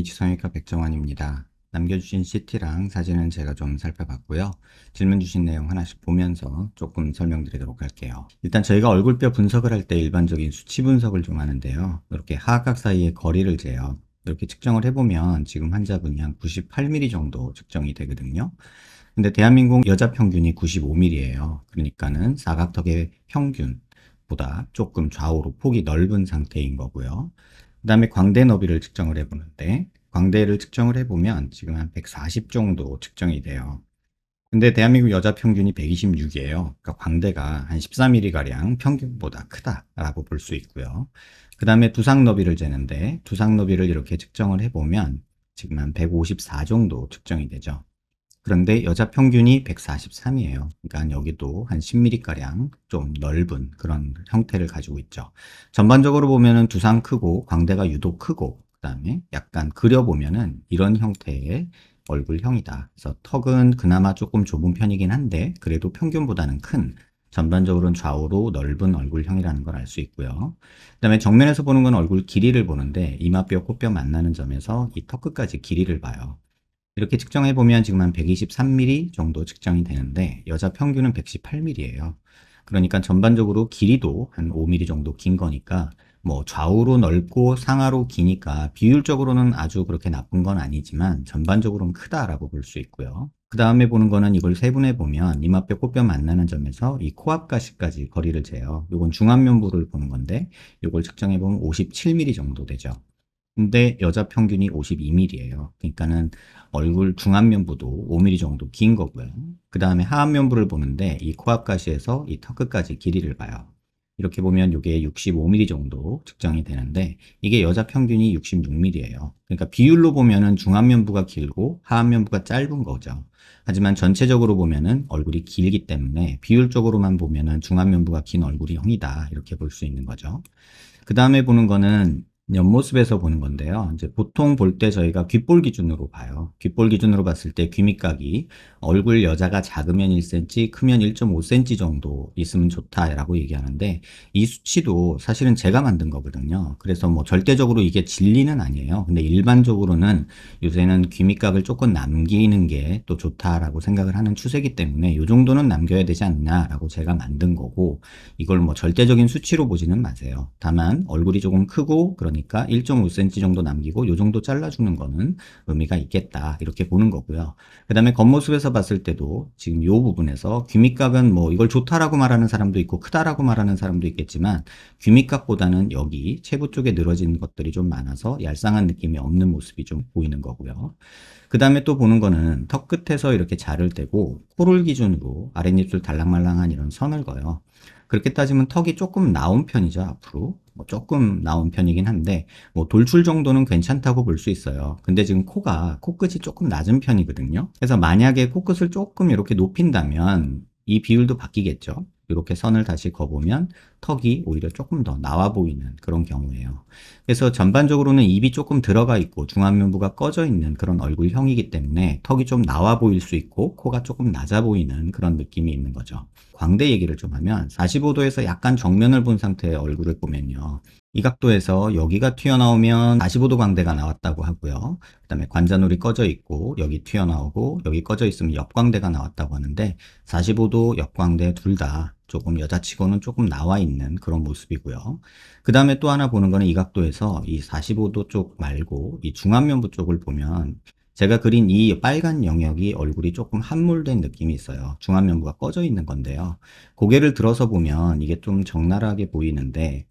H성형외과 백정환입니다. 남겨주신 CT랑 사진은 제가 좀 살펴봤고요. 질문 주신 내용 하나씩 보면서 조금 설명드리도록 할게요. 일단 저희가 얼굴뼈 분석을 할 때 일반적인 수치 분석을 좀 하는데요. 이렇게 하악각 사이의 거리를 재요. 이렇게 측정을 해보면 지금 환자분이 한 98mm 정도 측정이 되거든요. 근데 대한민국 여자 평균이 95mm예요. 그러니까는 사각턱의 평균보다 조금 좌우로 폭이 넓은 상태인 거고요. 그 다음에 광대 너비를 측정을 해보는데, 광대를 측정을 해보면 지금 한 140 정도 측정이 돼요. 근데 대한민국 여자 평균이 126이에요. 그러니까 광대가 한 14mm가량 평균보다 크다라고 볼 수 있고요. 그 다음에 두상 너비를 재는데, 두상 너비를 이렇게 측정을 해보면 지금 한 154 정도 측정이 되죠. 그런데 여자 평균이 143이에요. 그러니까 여기도 한 10mm가량 좀 넓은 그런 형태를 가지고 있죠. 전반적으로 보면은 두상 크고 광대가 유독 크고 그다음에 약간 그려보면은 이런 형태의 얼굴형이다. 그래서 턱은 그나마 조금 좁은 편이긴 한데 그래도 평균보다는 큰 전반적으로는 좌우로 넓은 얼굴형이라는 걸 알 수 있고요. 그다음에 정면에서 보는 건 얼굴 길이를 보는데 이마뼈, 코뼈 만나는 점에서 이 턱 끝까지 길이를 봐요. 이렇게 측정해 보면 지금 한 123mm 정도 측정이 되는데 여자 평균은 118mm예요. 그러니까 전반적으로 길이도 한 5mm 정도 긴 거니까 뭐 좌우로 넓고 상하로 기니까 비율적으로는 아주 그렇게 나쁜 건 아니지만 전반적으로는 크다라고 볼 수 있고요. 그 다음에 보는 거는 이걸 세분해 보면 이마뼈 코뼈 만나는 점에서 이 코앞 가시까지 거리를 재요. 이건 중안면부를 보는 건데 이걸 측정해 보면 57mm 정도 되죠. 근데 여자 평균이 52mm예요. 그러니까는 얼굴 중안면부도 5mm 정도 긴 거고요. 그 다음에 하안면부를 보는데 이 코앞 가시에서 이 턱 끝까지 길이를 봐요. 이렇게 보면 이게 65mm 정도 측정이 되는데 이게 여자 평균이 66mm예요. 그러니까 비율로 보면은 중안면부가 길고 하안면부가 짧은 거죠. 하지만 전체적으로 보면은 얼굴이 길기 때문에 비율적으로만 보면은 중안면부가 긴 얼굴이 형이다. 이렇게 볼 수 있는 거죠. 그 다음에 보는 거는 옆모습에서 보는 건데요. 이제 보통 볼 때 저희가 귓볼 기준으로 봐요. 귓볼 기준으로 봤을 때 귀밑각이 얼굴 여자가 작으면 1cm, 크면 1.5cm 정도 있으면 좋다라고 얘기하는데 이 수치도 사실은 제가 만든 거거든요. 그래서 뭐 절대적으로 이게 진리는 아니에요. 근데 일반적으로는 요새는 귀밑각을 조금 남기는 게 또 좋다라고 생각을 하는 추세이기 때문에 이 정도는 남겨야 되지 않나라고 제가 만든 거고 이걸 뭐 절대적인 수치로 보지는 마세요. 다만 얼굴이 조금 크고 그러니까 1.5cm 정도 남기고 이 정도 잘라주는 거는 의미가 있겠다 이렇게 보는 거고요. 그 다음에 겉모습에서 봤을 때도 지금 이 부분에서 귀밑각은 뭐 이걸 좋다라고 말하는 사람도 있고 크다라고 말하는 사람도 있겠지만 귀밑각보다는 여기 체부 쪽에 늘어진 것들이 좀 많아서 얄쌍한 느낌이 없는 모습이 좀 보이는 거고요. 그 다음에 또 보는 거는 턱 끝에서 이렇게 자를 떼고 코를 기준으로 아랫입술 달랑말랑한 이런 선을 그어요. 그렇게 따지면 턱이 조금 나온 편이죠, 앞으로. 뭐 조금 나온 편이긴 한데, 뭐 돌출 정도는 괜찮다고 볼 수 있어요. 근데 지금 코가, 코끝이 조금 낮은 편이거든요. 그래서 만약에 코끝을 조금 이렇게 높인다면 이 비율도 바뀌겠죠. 이렇게 선을 다시 그어보면 턱이 오히려 조금 더 나와 보이는 그런 경우예요. 그래서 전반적으로는 입이 조금 들어가 있고 중안면부가 꺼져 있는 그런 얼굴형이기 때문에 턱이 좀 나와 보일 수 있고 코가 조금 낮아 보이는 그런 느낌이 있는 거죠. 광대 얘기를 좀 하면 45도에서 약간 정면을 본 상태의 얼굴을 보면요. 이 각도에서 여기가 튀어나오면 45도 광대가 나왔다고 하고요. 그 다음에 관자놀이 꺼져 있고 여기 튀어나오고 여기 꺼져 있으면 옆광대가 나왔다고 하는데 45도 옆광대 둘 다 조금 여자치고는 조금 나와 있는 그런 모습이고요. 그 다음에 또 하나 보는 거는 이 각도에서 이 45도 쪽 말고 이 중안면부 쪽을 보면 제가 그린 이 빨간 영역이 얼굴이 조금 함몰된 느낌이 있어요. 중안면부가 꺼져 있는 건데요. 고개를 들어서 보면 이게 좀 적나라하게 보이는데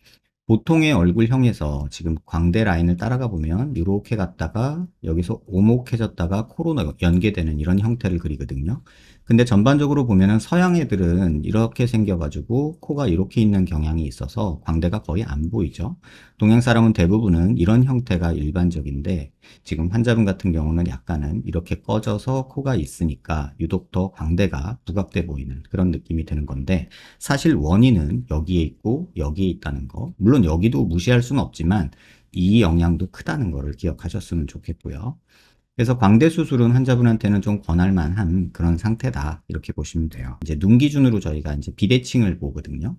보통의 얼굴형에서 지금 광대 라인을 따라가 보면 이렇게 갔다가 여기서 오목해졌다가 코로 연계되는 이런 형태를 그리거든요. 근데 전반적으로 보면은 서양 애들은 이렇게 생겨가지고 코가 이렇게 있는 경향이 있어서 광대가 거의 안 보이죠. 동양 사람은 대부분은 이런 형태가 일반적인데 지금 환자분 같은 경우는 약간은 이렇게 꺼져서 코가 있으니까 유독 더 광대가 부각돼 보이는 그런 느낌이 드는 건데 사실 원인은 여기에 있고 여기에 있다는 거. 물론 여기도 무시할 수는 없지만 이 영향도 크다는 거를 기억하셨으면 좋겠고요. 그래서 광대 수술은 환자분한테는 좀 권할 만한 그런 상태다. 이렇게 보시면 돼요. 이제 눈 기준으로 저희가 이제 비대칭을 보거든요.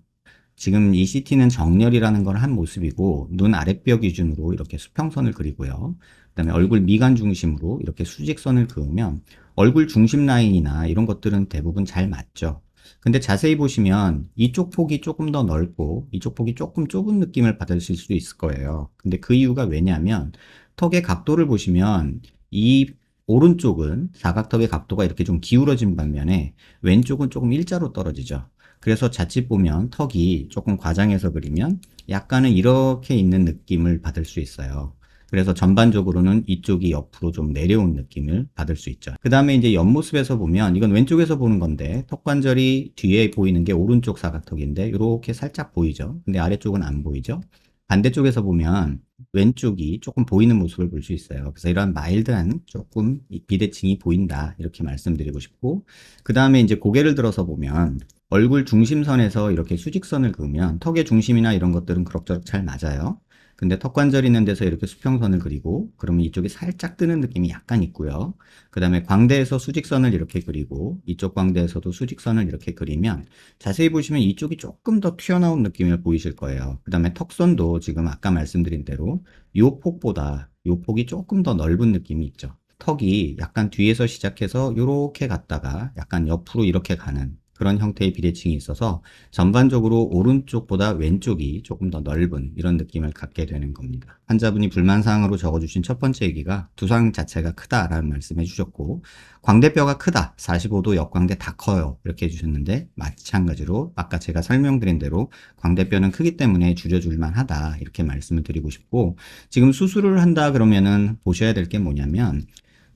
지금 이 CT는 정렬이라는 걸 한 모습이고 눈 아랫뼈 기준으로 이렇게 수평선을 그리고요. 그다음에 얼굴 미간 중심으로 이렇게 수직선을 그으면 얼굴 중심 라인이나 이런 것들은 대부분 잘 맞죠. 근데 자세히 보시면 이쪽 폭이 조금 더 넓고 이쪽 폭이 조금 좁은 느낌을 받으실 수도 있을 거예요. 근데 그 이유가 왜냐면 턱의 각도를 보시면 이 오른쪽은 사각턱의 각도가 이렇게 좀 기울어진 반면에 왼쪽은 조금 일자로 떨어지죠. 그래서 자칫 보면 턱이 조금 과장해서 그리면 약간은 이렇게 있는 느낌을 받을 수 있어요. 그래서 전반적으로는 이쪽이 옆으로 좀 내려온 느낌을 받을 수 있죠. 그 다음에 이제 옆모습에서 보면 이건 왼쪽에서 보는 건데 턱 관절이 뒤에 보이는 게 오른쪽 사각턱인데 이렇게 살짝 보이죠. 근데 아래쪽은 안 보이죠. 반대쪽에서 보면 왼쪽이 조금 보이는 모습을 볼 수 있어요. 그래서 이런 마일드한 조금 비대칭이 보인다 이렇게 말씀드리고 싶고, 그 다음에 이제 고개를 들어서 보면 얼굴 중심선에서 이렇게 수직선을 그으면 턱의 중심이나 이런 것들은 그럭저럭 잘 맞아요. 근데 턱 관절 있는 데서 이렇게 수평선을 그리고 그러면 이쪽이 살짝 뜨는 느낌이 약간 있고요. 그 다음에 광대에서 수직선을 이렇게 그리고 이쪽 광대에서도 수직선을 이렇게 그리면 자세히 보시면 이쪽이 조금 더 튀어나온 느낌을 보이실 거예요. 그 다음에 턱선도 지금 아까 말씀드린 대로 이 폭보다 이 폭이 조금 더 넓은 느낌이 있죠. 턱이 약간 뒤에서 시작해서 이렇게 갔다가 약간 옆으로 이렇게 가는 그런 형태의 비대칭이 있어서 전반적으로 오른쪽보다 왼쪽이 조금 더 넓은 이런 느낌을 갖게 되는 겁니다. 환자분이 불만사항으로 적어주신 첫 번째 얘기가 두상 자체가 크다라는 말씀 해주셨고, 광대뼈가 크다, 45도 역광대 다 커요 이렇게 해주셨는데, 마찬가지로 아까 제가 설명드린 대로 광대뼈는 크기 때문에 줄여줄만 하다 이렇게 말씀을 드리고 싶고, 지금 수술을 한다 그러면은 보셔야 될 게 뭐냐면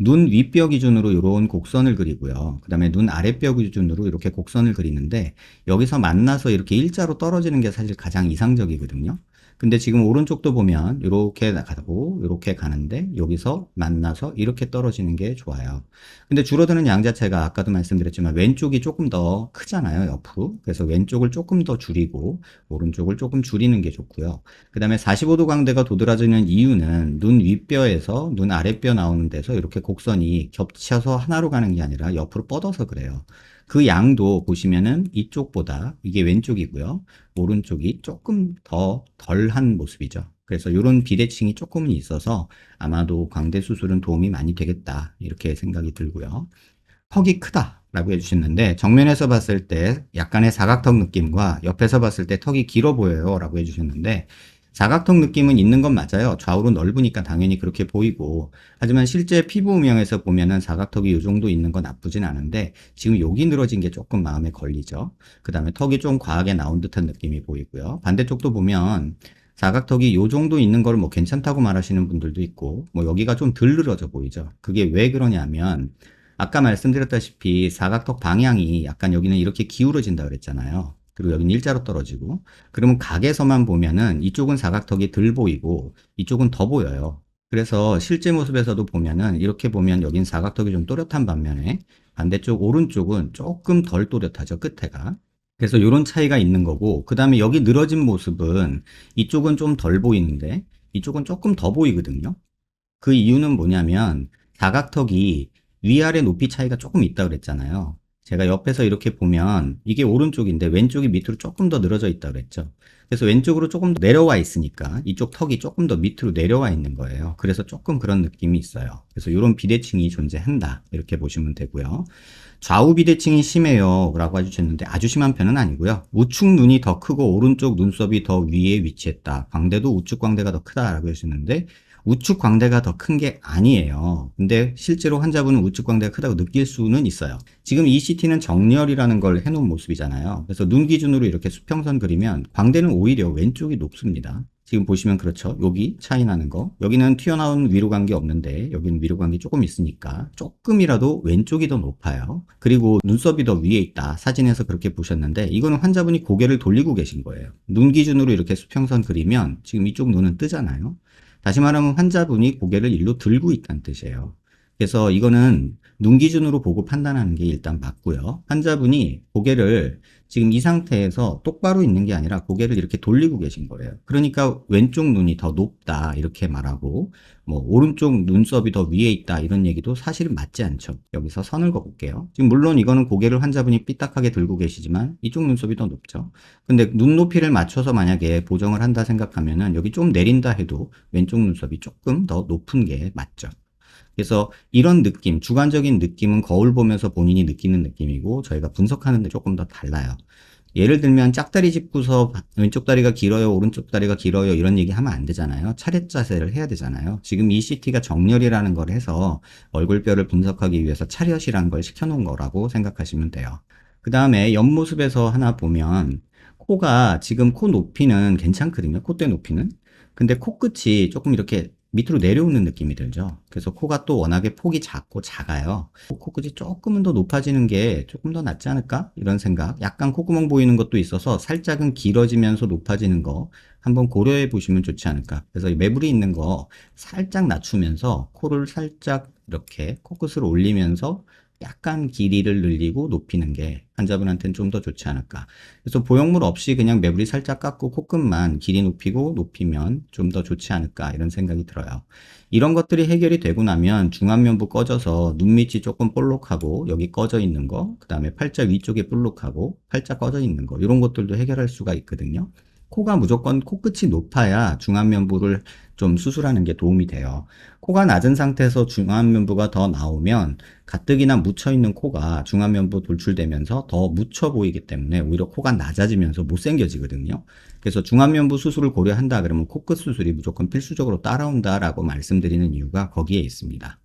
눈 윗뼈 기준으로 이런 곡선을 그리고요. 그 다음에 눈 아랫뼈 기준으로 이렇게 곡선을 그리는데 여기서 만나서 이렇게 일자로 떨어지는 게 사실 가장 이상적이거든요. 근데 지금 오른쪽도 보면 이렇게 가고 이렇게 가는데 여기서 만나서 이렇게 떨어지는 게 좋아요. 근데 줄어드는 양 자체가 아까도 말씀드렸지만 왼쪽이 조금 더 크잖아요, 옆으로. 그래서 왼쪽을 조금 더 줄이고 오른쪽을 조금 줄이는 게 좋고요. 그 다음에 45도 광대가 도드라지는 이유는 눈 윗뼈에서 눈 아랫뼈 나오는 데서 이렇게 곡선이 겹쳐서 하나로 가는 게 아니라 옆으로 뻗어서 그래요. 그 양도 보시면은 이쪽보다 이게 왼쪽이고요. 오른쪽이 조금 더 덜한 모습이죠. 그래서 이런 비대칭이 조금은 있어서 아마도 광대 수술은 도움이 많이 되겠다 이렇게 생각이 들고요. 턱이 크다 라고 해주셨는데 정면에서 봤을 때 약간의 사각턱 느낌과 옆에서 봤을 때 턱이 길어 보여요 라고 해주셨는데, 사각턱 느낌은 있는 건 맞아요. 좌우로 넓으니까 당연히 그렇게 보이고, 하지만 실제 피부 음영에서 보면은 사각턱이 이 정도 있는 건 나쁘진 않은데 지금 여기 늘어진 게 조금 마음에 걸리죠. 그 다음에 턱이 좀 과하게 나온 듯한 느낌이 보이고요. 반대쪽도 보면 사각턱이 요 정도 있는 걸 뭐 괜찮다고 말하시는 분들도 있고, 뭐 여기가 좀 덜 늘어져 보이죠. 그게 왜 그러냐면 아까 말씀드렸다시피 사각턱 방향이 약간 여기는 이렇게 기울어진다 그랬잖아요. 그리고 여기는 일자로 떨어지고, 그러면 각에서만 보면은 이쪽은 사각턱이 덜 보이고 이쪽은 더 보여요. 그래서 실제 모습에서도 보면은 이렇게 보면 여긴 사각턱이 좀 또렷한 반면에 반대쪽 오른쪽은 조금 덜 또렷하죠, 끝에가. 그래서 이런 차이가 있는 거고, 그 다음에 여기 늘어진 모습은 이쪽은 좀 덜 보이는데 이쪽은 조금 더 보이거든요. 그 이유는 뭐냐면 사각턱이 위아래 높이 차이가 조금 있다 그랬잖아요. 제가 옆에서 이렇게 보면 이게 오른쪽인데 왼쪽이 밑으로 조금 더 늘어져 있다 그랬죠. 그래서 왼쪽으로 조금 더 내려와 있으니까 이쪽 턱이 조금 더 밑으로 내려와 있는 거예요. 그래서 조금 그런 느낌이 있어요. 그래서 이런 비대칭이 존재한다 이렇게 보시면 되고요. 좌우 비대칭이 심해요 라고 해주셨는데 아주 심한 편은 아니고요. 우측 눈이 더 크고 오른쪽 눈썹이 더 위에 위치했다. 광대도 우측 광대가 더 크다 라고 해주셨는데 우측 광대가 더 큰 게 아니에요. 근데 실제로 환자분은 우측 광대가 크다고 느낄 수는 있어요. 지금 이 CT는 정렬이라는 걸 해놓은 모습이잖아요. 그래서 눈 기준으로 이렇게 수평선 그리면 광대는 오히려 왼쪽이 높습니다. 지금 보시면 그렇죠. 여기 차이 나는 거. 여기는 튀어나온 위로 간 게 없는데 여기는 위로 간 게 조금 있으니까 조금이라도 왼쪽이 더 높아요. 그리고 눈썹이 더 위에 있다. 사진에서 그렇게 보셨는데 이거는 환자분이 고개를 돌리고 계신 거예요. 눈 기준으로 이렇게 수평선 그리면 지금 이쪽 눈은 뜨잖아요. 다시 말하면 환자분이 고개를 일로 들고 있다는 뜻이에요. 그래서 이거는 눈 기준으로 보고 판단하는 게 일단 맞고요. 환자분이 고개를 지금 이 상태에서 똑바로 있는 게 아니라 고개를 이렇게 돌리고 계신 거예요. 그러니까 왼쪽 눈이 더 높다 이렇게 말하고 뭐 오른쪽 눈썹이 더 위에 있다 이런 얘기도 사실은 맞지 않죠. 여기서 선을 그어볼게요. 지금 물론 이거는 고개를 환자분이 삐딱하게 들고 계시지만 이쪽 눈썹이 더 높죠. 근데 눈높이를 맞춰서 만약에 보정을 한다 생각하면은 여기 좀 내린다 해도 왼쪽 눈썹이 조금 더 높은 게 맞죠. 그래서 이런 느낌, 주관적인 느낌은 거울 보면서 본인이 느끼는 느낌이고 저희가 분석하는 데 조금 더 달라요. 예를 들면 짝다리 짚고서 왼쪽 다리가 길어요, 오른쪽 다리가 길어요 이런 얘기 하면 안 되잖아요. 차렷 자세를 해야 되잖아요. 지금 이 CT가 정렬이라는 걸 해서 얼굴뼈를 분석하기 위해서 차렷이라는 걸 시켜놓은 거라고 생각하시면 돼요. 그 다음에 옆모습에서 하나 보면 코가 지금 코 높이는 괜찮거든요. 콧대 높이는. 근데 코끝이 조금 이렇게 밑으로 내려오는 느낌이 들죠. 그래서 코가 또 워낙에 폭이 작고 작아요. 코끝이 조금은 더 높아지는 게 조금 더 낫지 않을까? 이런 생각. 약간 콧구멍 보이는 것도 있어서 살짝은 길어지면서 높아지는 거 한번 고려해 보시면 좋지 않을까. 그래서 매부리 있는 거 살짝 낮추면서 코를 살짝 이렇게 코끝을 올리면서 약간 길이를 늘리고 높이는 게 환자분한테는 좀 더 좋지 않을까. 그래서 보형물 없이 그냥 매부리 살짝 깎고 코끝만 길이 높이고 높이면 좀 더 좋지 않을까 이런 생각이 들어요. 이런 것들이 해결이 되고 나면 중안면부 꺼져서 눈 밑이 조금 볼록하고 여기 꺼져 있는 거, 그 다음에 팔자 위쪽에 볼록하고 팔자 꺼져 있는 거 이런 것들도 해결할 수가 있거든요. 코가 무조건 코끝이 높아야 중안면부를 좀 수술하는 게 도움이 돼요. 코가 낮은 상태에서 중안면부가 더 나오면 가뜩이나 묻혀있는 코가 중안면부 돌출되면서 더 묻혀 보이기 때문에 오히려 코가 낮아지면서 못생겨지거든요. 그래서 중안면부 수술을 고려한다 그러면 코끝 수술이 무조건 필수적으로 따라온다라고 말씀드리는 이유가 거기에 있습니다.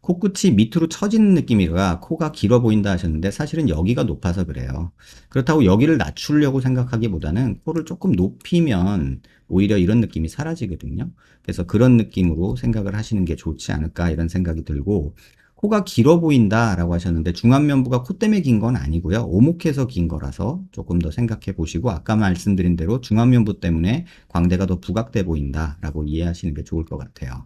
코끝이 밑으로 처지는 느낌이라 코가 길어 보인다 하셨는데 사실은 여기가 높아서 그래요. 그렇다고 여기를 낮추려고 생각하기보다는 코를 조금 높이면 오히려 이런 느낌이 사라지거든요. 그래서 그런 느낌으로 생각을 하시는 게 좋지 않을까 이런 생각이 들고, 코가 길어 보인다 라고 하셨는데 중안면부가 코 때문에 긴 건 아니고요. 오목해서 긴 거라서 조금 더 생각해 보시고 아까 말씀드린 대로 중안면부 때문에 광대가 더 부각돼 보인다 라고 이해하시는 게 좋을 것 같아요.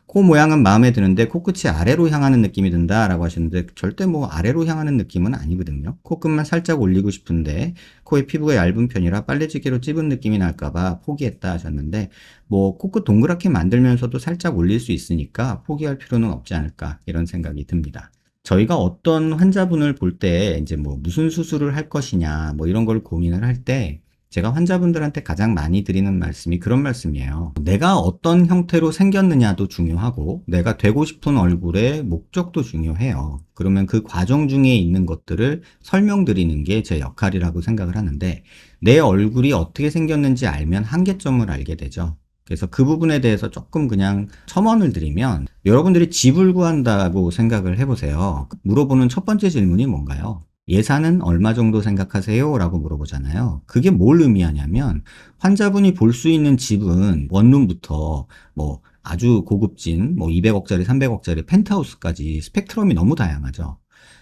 코 모양은 마음에 드는데 코끝이 아래로 향하는 느낌이 든다 라고 하셨는데 절대 뭐 아래로 향하는 느낌은 아니거든요. 코끝만 살짝 올리고 싶은데 코의 피부가 얇은 편이라 빨래지게로 찝은 느낌이 날까봐 포기했다 하셨는데 뭐 코끝 동그랗게 만들면서도 살짝 올릴 수 있으니까 포기할 필요는 없지 않을까 이런 생각이 듭니다. 저희가 어떤 환자분을 볼 때 이제 뭐 무슨 수술을 할 것이냐 뭐 이런 걸 고민을 할 때 제가 환자분들한테 가장 많이 드리는 말씀이 그런 말씀이에요. 내가 어떤 형태로 생겼느냐도 중요하고 내가 되고 싶은 얼굴의 목적도 중요해요. 그러면 그 과정 중에 있는 것들을 설명드리는 게 제 역할이라고 생각을 하는데 내 얼굴이 어떻게 생겼는지 알면 한계점을 알게 되죠. 그래서 그 부분에 대해서 조금 그냥 첨언을 드리면 여러분들이 집을 구한다고 생각을 해보세요. 물어보는 첫 번째 질문이 뭔가요? 예산은 얼마 정도 생각하세요? 라고 물어보잖아요. 그게 뭘 의미하냐면 환자분이 볼 수 있는 집은 원룸부터 뭐 아주 고급진 뭐 200억짜리 300억짜리 펜트하우스까지 스펙트럼이 너무 다양하죠.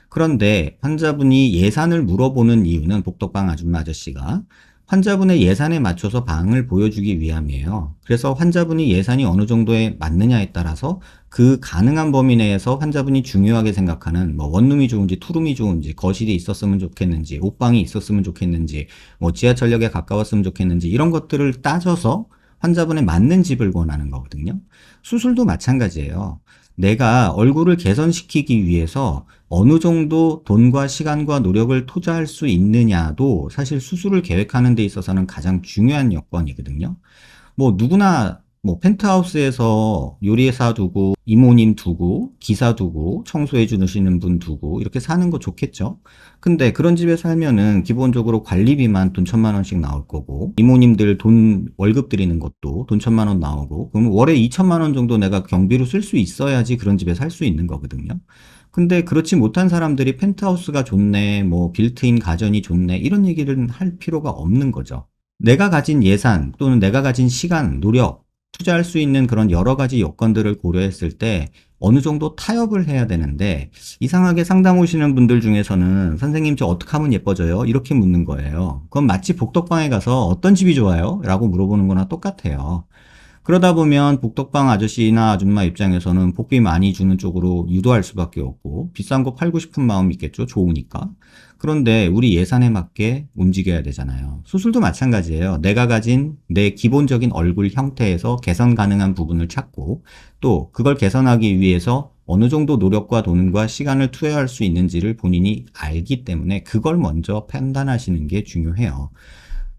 그런데 환자분이 예산을 물어보는 이유는 복덕방 아줌마 아저씨가 환자분의 예산에 맞춰서 방을 보여주기 위함이에요. 그래서 환자분이 예산이 어느 정도에 맞느냐에 따라서 그 가능한 범위 내에서 환자분이 중요하게 생각하는 뭐 원룸이 좋은지 투룸이 좋은지 거실이 있었으면 좋겠는지 옷방이 있었으면 좋겠는지 뭐 지하철역에 가까웠으면 좋겠는지 이런 것들을 따져서 환자분에 맞는 집을 권하는 거거든요. 수술도 마찬가지예요. 내가 얼굴을 개선시키기 위해서 어느 정도 돈과 시간과 노력을 투자할 수 있느냐도 사실 수술을 계획하는 데 있어서는 가장 중요한 여건이거든요. 뭐 누구나 뭐 펜트하우스에서 요리사 두고 이모님 두고 기사 두고 청소해 주시는 분 두고 이렇게 사는 거 좋겠죠. 근데 그런 집에 살면은 기본적으로 관리비만 돈 1,000만 원씩 나올 거고 이모님들 돈 월급 드리는 것도 돈 1,000만 원 나오고 그럼 월에 2,000만 원 정도 내가 경비로 쓸 수 있어야지 그런 집에 살 수 있는 거거든요. 근데 그렇지 못한 사람들이 펜트하우스가 좋네, 뭐 빌트인 가전이 좋네 이런 얘기를 할 필요가 없는 거죠. 내가 가진 예산 또는 내가 가진 시간, 노력, 투자할 수 있는 그런 여러 가지 요건들을 고려했을 때 어느 정도 타협을 해야 되는데 이상하게 상담 오시는 분들 중에서는 선생님 저 어떻게 하면 예뻐져요? 이렇게 묻는 거예요. 그럼 마치 복덕방에 가서 어떤 집이 좋아요? 라고 물어보는 거나 똑같아요. 그러다 보면 복덕방 아저씨나 아줌마 입장에서는 복비 많이 주는 쪽으로 유도할 수밖에 없고 있고 비싼 거 팔고 싶은 마음이 있겠죠. 좋으니까. 그런데 우리 예산에 맞게 움직여야 되잖아요. 수술도 마찬가지예요. 내가 가진 내 기본적인 얼굴 형태에서 개선 가능한 부분을 찾고 또 그걸 개선하기 위해서 어느 정도 노력과 돈과 시간을 투여할 수 있는지를 본인이 알기 때문에 그걸 먼저 판단하시는 게 중요해요.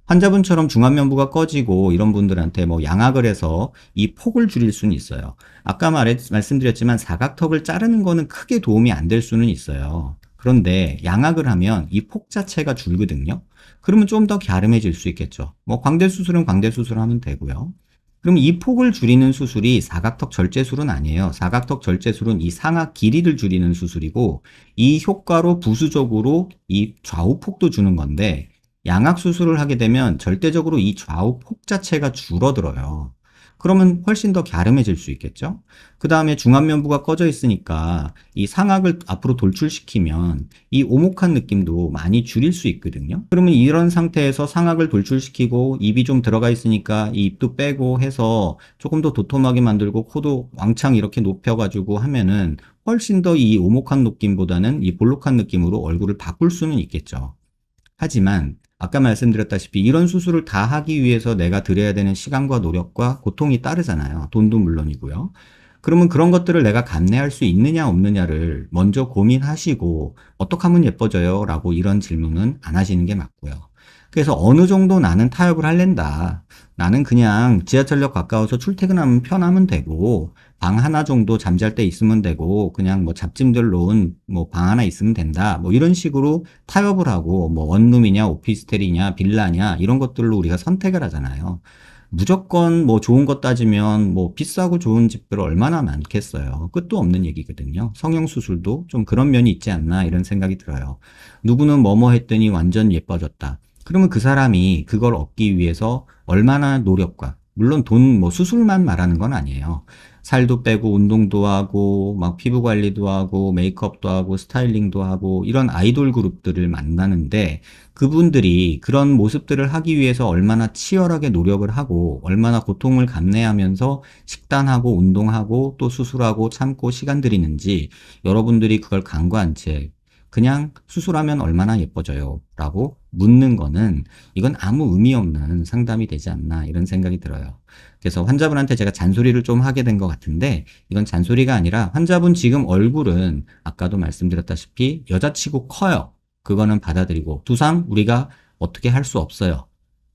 환자분처럼 중안면부가 꺼지고 이런 분들한테 뭐 양악을 해서 이 폭을 줄일 수는 있어요. 아까 말씀드렸지만 사각턱을 자르는 거는 크게 도움이 안 될 수는 있어요. 그런데 양악을 하면 이 폭 자체가 줄거든요. 그러면 좀 더 갸름해질 수 있겠죠. 뭐 광대 수술은 광대 수술하면 되고요. 그럼 이 폭을 줄이는 수술이 사각턱 절제술은 아니에요. 사각턱 절제술은 이 상악 길이를 줄이는 수술이고 이 효과로 부수적으로 이 좌우 폭도 주는 건데 양악 수술을 하게 되면 절대적으로 이 좌우 폭 자체가 줄어들어요. 그러면 훨씬 더 갸름해질 수 있겠죠? 그 다음에 중안면부가 꺼져 있으니까 이 상악을 앞으로 돌출시키면 이 오목한 느낌도 많이 줄일 수 있거든요. 그러면 이런 상태에서 상악을 돌출시키고 입이 좀 들어가 있으니까 이 입도 빼고 해서 조금 더 도톰하게 만들고 코도 왕창 이렇게 높여가지고 하면은 훨씬 더 이 오목한 느낌보다는 이 볼록한 느낌으로 얼굴을 바꿀 수는 있겠죠. 하지만 아까 말씀드렸다시피 이런 수술을 다 하기 위해서 내가 들여야 되는 시간과 노력과 고통이 따르잖아요. 돈도 물론이고요. 그러면 그런 것들을 내가 감내할 수 있느냐 없느냐를 먼저 고민하시고 어떻게 하면 예뻐져요? 라고 이런 질문은 안 하시는 게 맞고요. 그래서 어느 정도 나는 타협을 할랜다. 나는 그냥 지하철역 가까워서 출퇴근하면 편하면 되고 방 하나 정도 잠잘 때 있으면 되고 그냥 뭐 잡짐들 놓은 뭐 방 하나 있으면 된다. 뭐 이런 식으로 타협을 하고 뭐 원룸이냐 오피스텔이냐 빌라냐 이런 것들로 우리가 선택을 하잖아요. 무조건 뭐 좋은 것 따지면 뭐 비싸고 좋은 집들 얼마나 많겠어요. 끝도 없는 얘기거든요. 성형수술도 좀 그런 면이 있지 않나 이런 생각이 들어요. 누구는 뭐뭐 했더니 완전 예뻐졌다. 그러면 그 사람이 그걸 얻기 위해서 얼마나 노력과 물론 돈 뭐 수술만 말하는 건 아니에요. 살도 빼고 운동도 하고 막 피부 관리도 하고 메이크업도 하고 스타일링도 하고 이런 아이돌 그룹들을 만나는데 그분들이 그런 모습들을 하기 위해서 얼마나 치열하게 노력을 하고 얼마나 고통을 감내하면서 식단하고 운동하고 또 수술하고 참고 시간 들이는지 여러분들이 그걸 간과한 채 그냥 수술하면 얼마나 예뻐져요 라고 묻는 거는 이건 아무 의미 없는 상담이 되지 않나 이런 생각이 들어요. 그래서 환자분한테 제가 잔소리를 좀 하게 된 것 같은데 이건 잔소리가 아니라 환자분 지금 얼굴은 아까도 말씀드렸다시피 여자치고 커요. 그거는 받아들이고 두상 우리가 어떻게 할 수 없어요.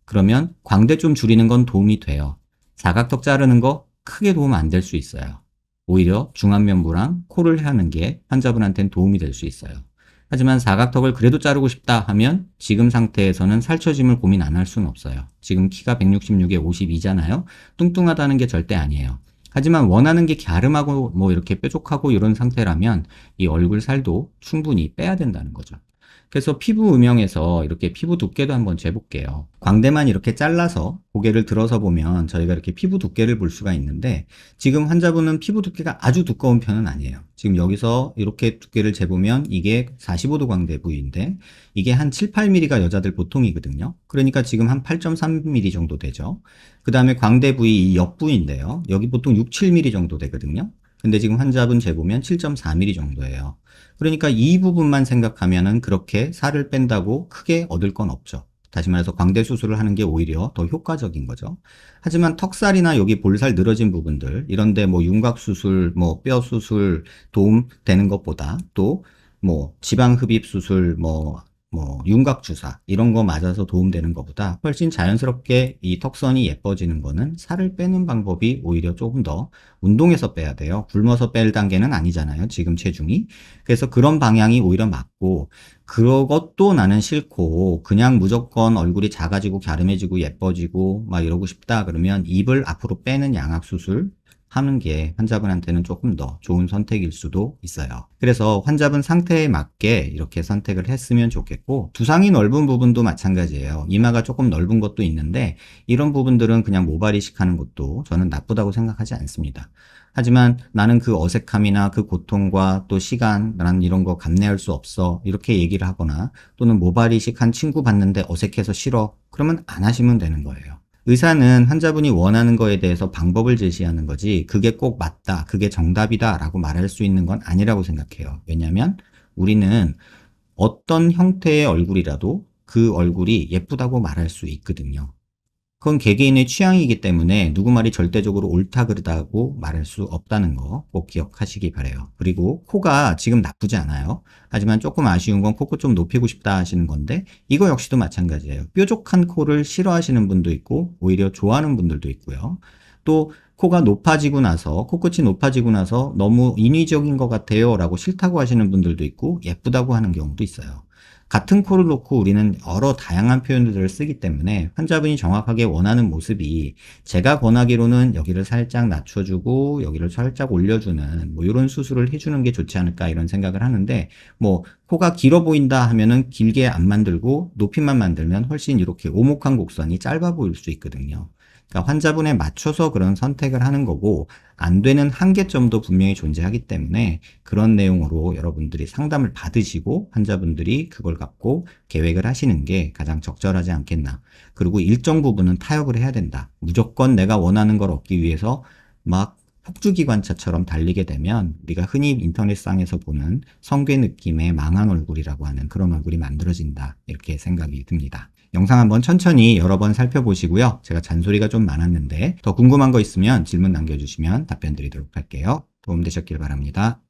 그러면 광대 좀 줄이는 건 도움이 돼요. 사각턱 자르는 거 크게 도움 안 될 수 있어요. 오히려 중안면부랑 코를 하는 게 환자분한테는 도움이 될 수 있어요. 하지만 사각턱을 그래도 자르고 싶다 하면 지금 상태에서는 살처짐을 고민 안 할 수는 없어요. 지금 키가 166에 52잖아요. 뚱뚱하다는 게 절대 아니에요. 하지만 원하는 게 갸름하고 뭐 이렇게 뾰족하고 이런 상태라면 이 얼굴 살도 충분히 빼야 된다는 거죠. 그래서 피부 음영에서 이렇게 피부 두께도 한번 재볼게요. 광대만 이렇게 잘라서 고개를 들어서 보면 저희가 이렇게 피부 두께를 볼 수가 있는데 지금 환자분은 피부 두께가 아주 두꺼운 편은 아니에요. 지금 여기서 이렇게 두께를 재보면 이게 45도 광대 부위인데 이게 한 7, 8mm가 여자들 보통이거든요. 그러니까 지금 한 8.3mm 정도 되죠. 그 다음에 광대 부위 이 옆부위인데요. 여기 보통 6, 7mm 정도 되거든요. 근데 지금 환자분 재보면 7.4mm 정도예요. 그러니까 이 부분만 생각하면은 그렇게 살을 뺀다고 크게 얻을 건 없죠. 다시 말해서 광대 수술을 하는 게 오히려 더 효과적인 거죠. 하지만 턱살이나 여기 볼살 늘어진 부분들, 이런데 뭐 윤곽 수술, 뭐 뼈 수술 도움 되는 것보다 또 뭐 지방 흡입 수술, 뭐 윤곽 주사 이런 거 맞아서 도움되는 것보다 훨씬 자연스럽게 이 턱선이 예뻐지는 거는 살을 빼는 방법이 오히려 조금 더 운동해서 빼야 돼요. 굶어서 뺄 단계는 아니잖아요. 지금 체중이. 그래서 그런 방향이 오히려 맞고 그것도 나는 싫고 그냥 무조건 얼굴이 작아지고 갸름해지고 예뻐지고 막 이러고 싶다 그러면 입을 앞으로 빼는 양악 수술 하는 게 환자분한테는 조금 더 좋은 선택일 수도 있어요. 그래서 환자분 상태에 맞게 이렇게 선택을 했으면 좋겠고 두상이 넓은 부분도 마찬가지예요. 이마가 조금 넓은 것도 있는데 이런 부분들은 그냥 모발 이식하는 것도 저는 나쁘다고 생각하지 않습니다. 하지만 나는 그 어색함이나 그 고통과 또 시간, 난 이런 거 감내할 수 없어 이렇게 얘기를 하거나 또는 모발 이식한 친구 봤는데 어색해서 싫어 그러면 안 하시면 되는 거예요. 의사는 환자분이 원하는 거에 대해서 방법을 제시하는 거지 그게 꼭 맞다, 그게 정답이다 라고 말할 수 있는 건 아니라고 생각해요. 왜냐하면 우리는 어떤 형태의 얼굴이라도 그 얼굴이 예쁘다고 말할 수 있거든요. 그건 개개인의 취향이기 때문에 누구 말이 절대적으로 옳다 그르다고 말할 수 없다는 거 꼭 기억하시기 바래요. 그리고 코가 지금 나쁘지 않아요. 하지만 조금 아쉬운 건 코끝 좀 높이고 싶다 하시는 건데 이거 역시도 마찬가지예요. 뾰족한 코를 싫어하시는 분도 있고 오히려 좋아하는 분들도 있고요. 또 코가 높아지고 나서 코끝이 높아지고 나서 너무 인위적인 것 같아요 라고 싫다고 하시는 분들도 있고 예쁘다고 하는 경우도 있어요. 같은 코를 놓고 우리는 여러 다양한 표현들을 쓰기 때문에 환자분이 정확하게 원하는 모습이 제가 권하기로는 여기를 살짝 낮춰주고 여기를 살짝 올려주는 뭐 이런 수술을 해주는 게 좋지 않을까 이런 생각을 하는데 뭐 코가 길어 보인다 하면은 길게 안 만들고 높이만 만들면 훨씬 이렇게 오목한 곡선이 짧아 보일 수 있거든요. 그러니까 환자분에 맞춰서 그런 선택을 하는 거고 안 되는 한계점도 분명히 존재하기 때문에 그런 내용으로 여러분들이 상담을 받으시고 환자분들이 그걸 갖고 계획을 하시는 게 가장 적절하지 않겠나. 그리고 일정 부분은 타협을 해야 된다. 무조건 내가 원하는 걸 얻기 위해서 막 폭주기관차처럼 달리게 되면 우리가 흔히 인터넷상에서 보는 성괴 느낌의 망한 얼굴이라고 하는 그런 얼굴이 만들어진다. 이렇게 생각이 듭니다. 영상 한번 천천히 여러 번 살펴보시고요. 제가 잔소리가 좀 많았는데 더 궁금한 거 있으면 질문 남겨주시면 답변 드리도록 할게요. 도움되셨길 바랍니다.